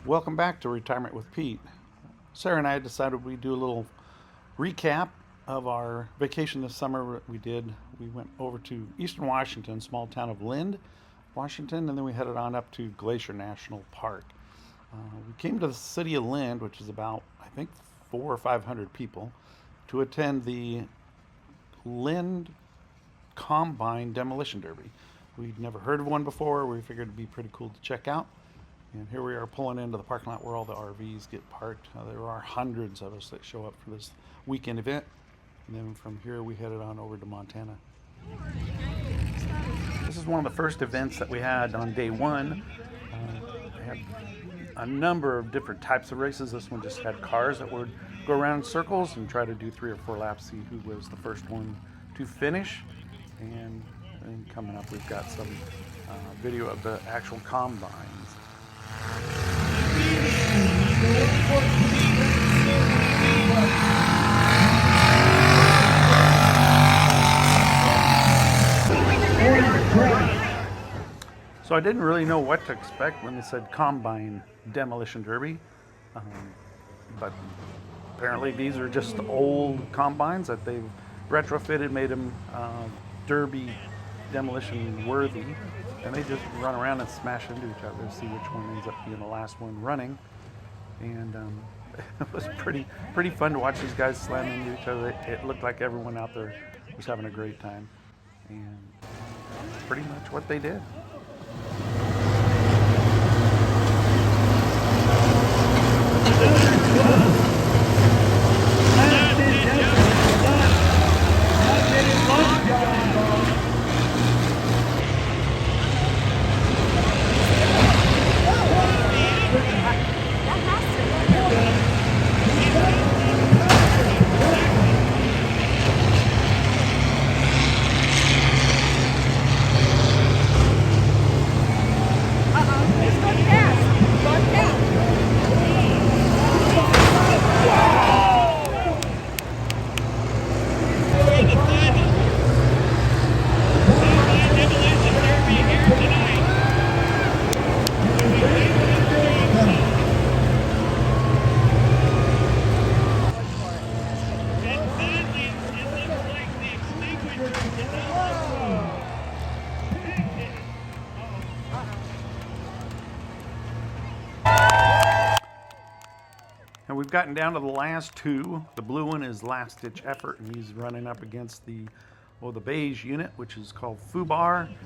Welcome back to Retirement with Pete. Sarah and I decided we'd do a little recap of our vacation this summer. We went over to Eastern Washington, small town of Lind, Washington, and then we headed on up to Glacier National Park. We came to the city of Lind, which is about, I think, 400 or 500 people, to attend the Lind Combine Demolition Derby. We'd never heard of one before. We figured it'd be pretty cool to check out. And here we are pulling into the parking lot where all the RVs get parked. There are hundreds of us that show up for this weekend event. And then from here we headed on over to Montana. This is one of the first events that we had on day one. They had a number of different types of races. This one just had cars that would go around in circles and try to do 3 or 4 laps, see who was the first one to finish. And coming up we've got some video of the actual combines. So I didn't really know what to expect when they said Combine Demolition Derby, but apparently these are just old combines that they've retrofitted, made them derby demolition worthy, and they just run around and smash into each other to see which one ends up being the last one running. And it was pretty fun to watch these guys slam into each other. It looked like everyone out there was having a great time, and that's pretty much what they did. And we've gotten down to the last two. The blue one is Last Ditch Effort, and he's running up against the beige unit, which is called Fubar. And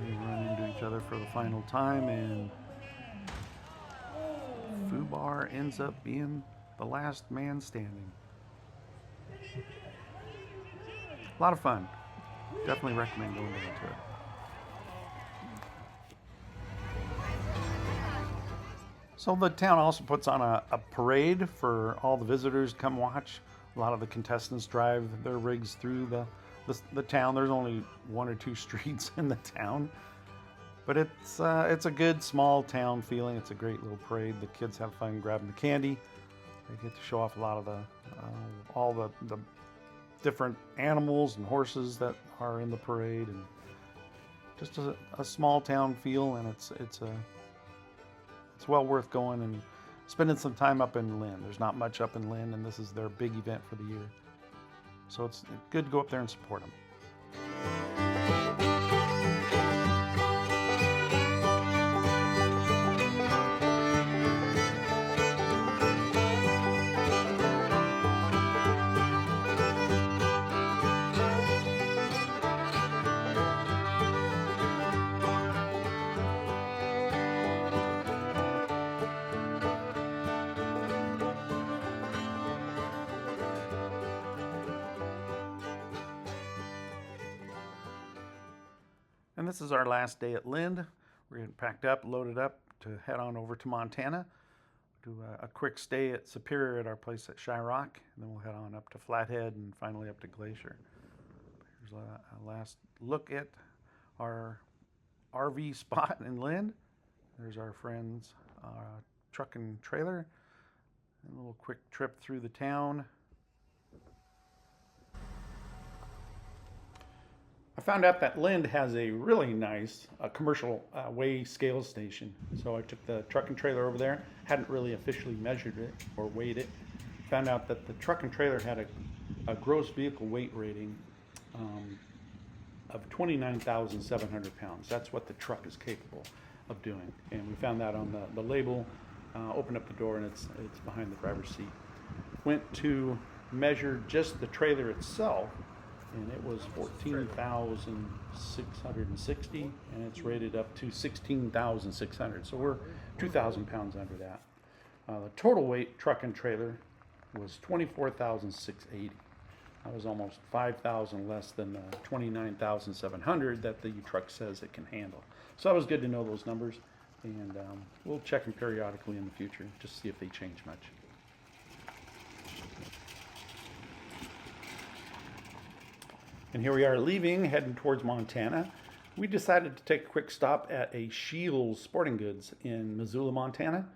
they run into each other for the final time, and Fubar ends up being the last man standing. A lot of fun. Definitely recommend going into it. So the town also puts on a parade for all the visitors to come watch. A lot of the contestants drive their rigs through the town. There's only 1 or 2 streets in the town, but it's a good small town feeling. It's a great little parade. The kids have fun grabbing the candy. They get to show off a lot of all the different animals and horses that are in the parade, and just a small town feel. And it's well worth going and spending some time up in Lind. There's not much up in Lind, and this is their big event for the year. So it's good to go up there and support them. And this is our last day at Lind. We're getting packed up, loaded up to head on over to Montana. Do a quick stay at Superior at our place at Shy Rock, and then we'll head on up to Flathead and finally up to Glacier. Here's a last look at our RV spot in Lind. There's our friend's truck and trailer. And a little quick trip through the town. I found out that Lind has a really nice commercial weigh scale station. So I took the truck and trailer over there, hadn't really officially measured it or weighed it. Found out that the truck and trailer had a gross vehicle weight rating of 29,700 pounds. That's what the truck is capable of doing. And we found that on the label. Opened up the door and it's behind the driver's seat. Went to measure just the trailer itself, and it was 14,660, and it's rated up to 16,600. So we're 2,000 pounds under that. The total weight truck and trailer was 24,680. That was almost 5,000 less than the 29,700 that the truck says it can handle. So that was good to know those numbers, and we'll check them periodically in the future just to see if they change much. And here we are leaving, heading towards Montana. We decided to take a quick stop at a Scheels Sporting Goods in Missoula, Montana.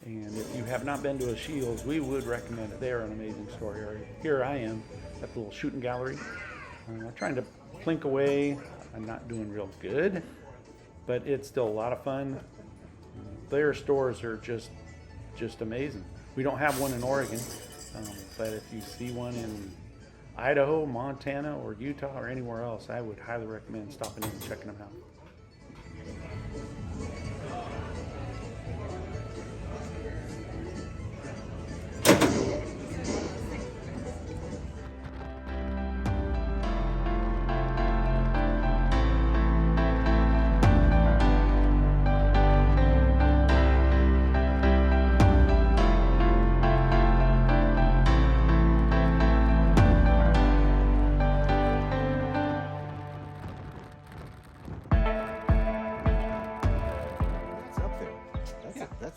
And if you have not been to a Scheels, we would recommend it. They are an amazing store area. Here I am at the little shooting gallery, trying to plink away. I'm not doing real good, but it's still a lot of fun. Their stores are just amazing. We don't have one in Oregon, but if you see one in Idaho, Montana, or Utah, or anywhere else, I would highly recommend stopping in and checking them out.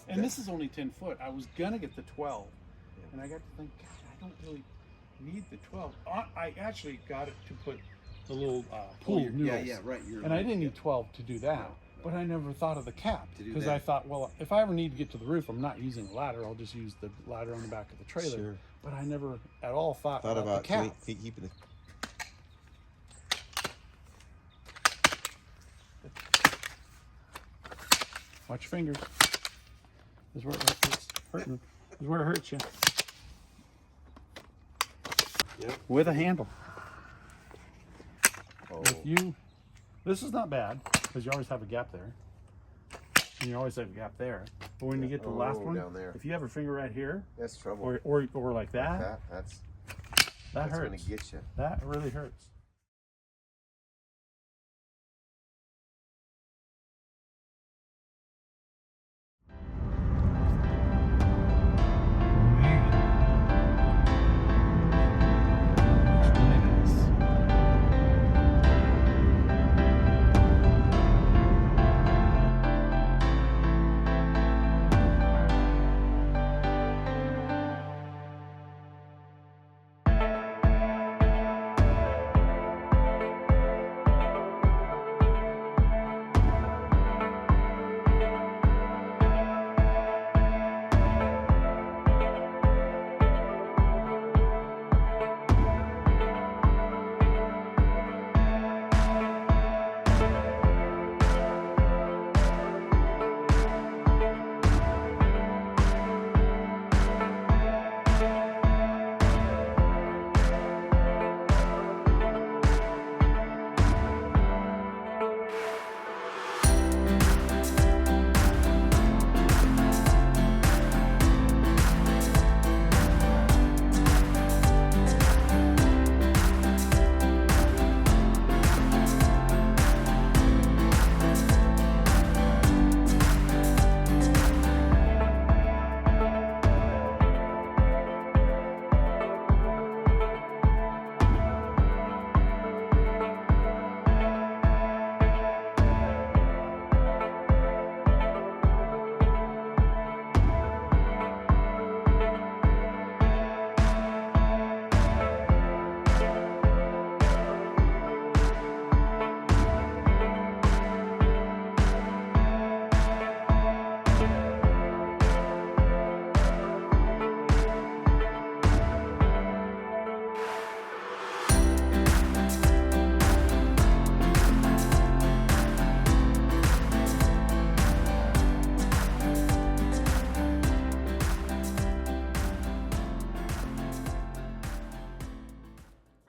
And this is only 10 foot. I was gonna get the 12, and I got to think, God, I don't really need the 12. I actually got it to put the little pool noodles. Yeah, right. And I didn't need 12 to do that, but I never thought of the cap because I thought, well, if I ever need to get to the roof, I'm not using a ladder. I'll just use the ladder on the back of the trailer. Sure. But I never at all thought about the cap. Keeping the... Watch your fingers. This is where it's hurting. This is where it hurts you. Yep. With a handle. Oh. This is not bad because you always have a gap there, and you always have a gap there. But when you get to the last one, down there, if you have a finger right here, that's trouble. Or like that, that hurts. Gonna get you. That really hurts.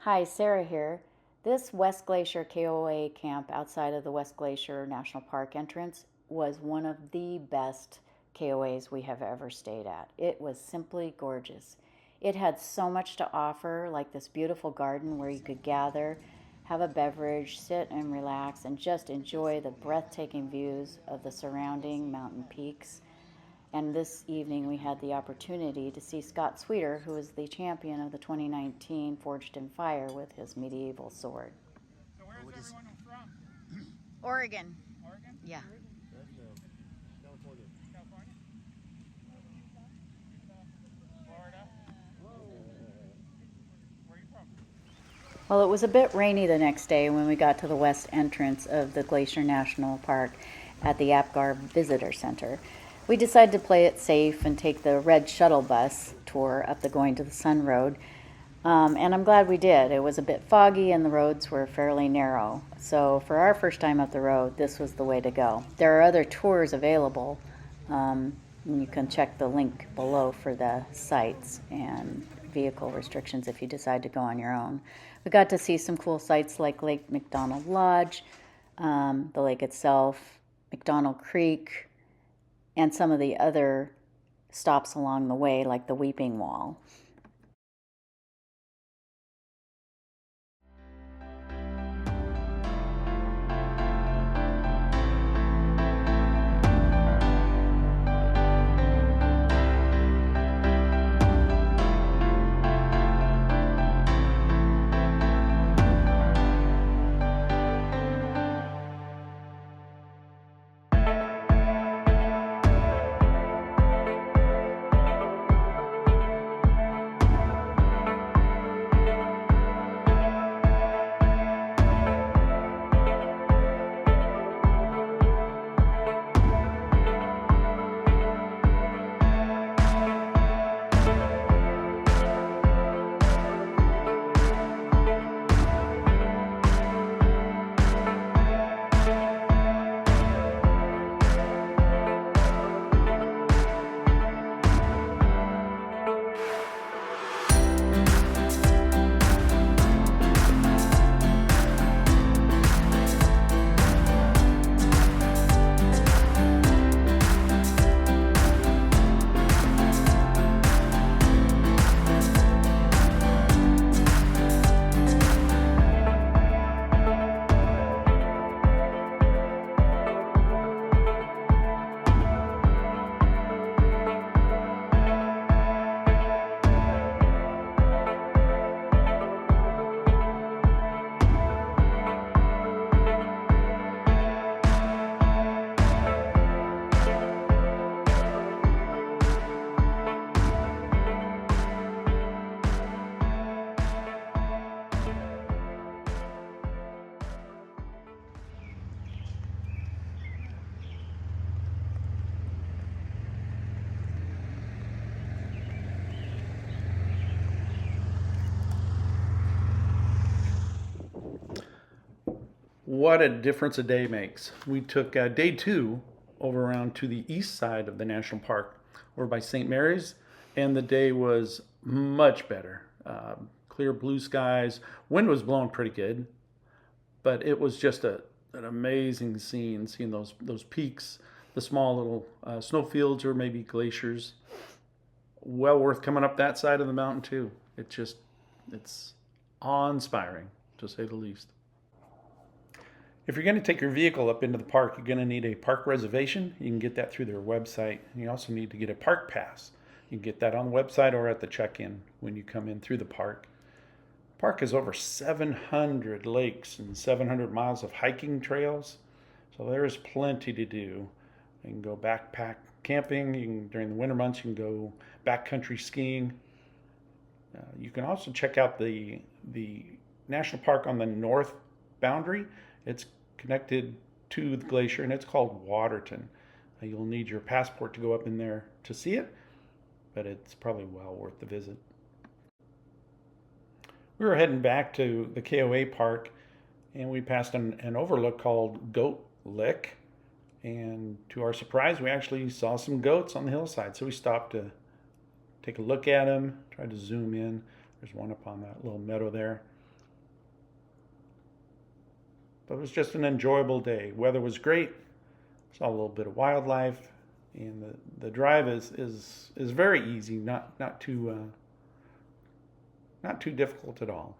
Hi, Sarah here. This West Glacier KOA camp outside of the West Glacier National Park entrance was one of the best KOAs we have ever stayed at. It was simply gorgeous. It had so much to offer, like this beautiful garden where you could gather, have a beverage, sit and relax, and just enjoy the breathtaking views of the surrounding mountain peaks. And this evening we had the opportunity to see Scott Sweeter, who is the champion of the 2019 Forged in Fire with his medieval sword. So where's everyone from? Oregon. Oregon? Yeah. California. California? Florida? Where are you from? Well, it was a bit rainy the next day when we got to the west entrance of the Glacier National Park at the Apgar Visitor Center. We decided to play it safe and take the red shuttle bus tour up the Going to the Sun Road. And I'm glad we did. It was a bit foggy and the roads were fairly narrow. So for our first time up the road, this was the way to go. There are other tours available. And you can check the link below for the sites and vehicle restrictions if you decide to go on your own. We got to see some cool sites like Lake McDonald Lodge, the lake itself, McDonald Creek, and some of the other stops along the way like the Weeping Wall. What a difference a day makes. We took day 2 over around to the east side of the national park, over by St. Mary's, and the day was much better. Clear blue skies. Wind was blowing pretty good, but it was just an amazing scene, seeing those peaks, the small little snowfields or maybe glaciers. Well worth coming up that side of the mountain too. It's awe-inspiring, to say the least. If you're going to take your vehicle up into the park, you're going to need a park reservation. You can get that through their website. You also need to get a park pass. You can get that on the website or at the check-in when you come in through the park. The park has over 700 lakes and 700 miles of hiking trails, so there is plenty to do. You can go backpack camping. During the winter months, you can go backcountry skiing. You can also check out the national park on the north boundary. It's connected to the glacier, and it's called Waterton. You'll need your passport to go up in there to see it, but it's probably well worth the visit. We were heading back to the KOA park, and we passed an overlook called Goat Lick, and to our surprise, we actually saw some goats on the hillside, so we stopped to take a look at them, tried to zoom in. There's one up on that little meadow there. But it was just an enjoyable day. Weather was great. Saw a little bit of wildlife, and the drive is very easy, not too difficult at all.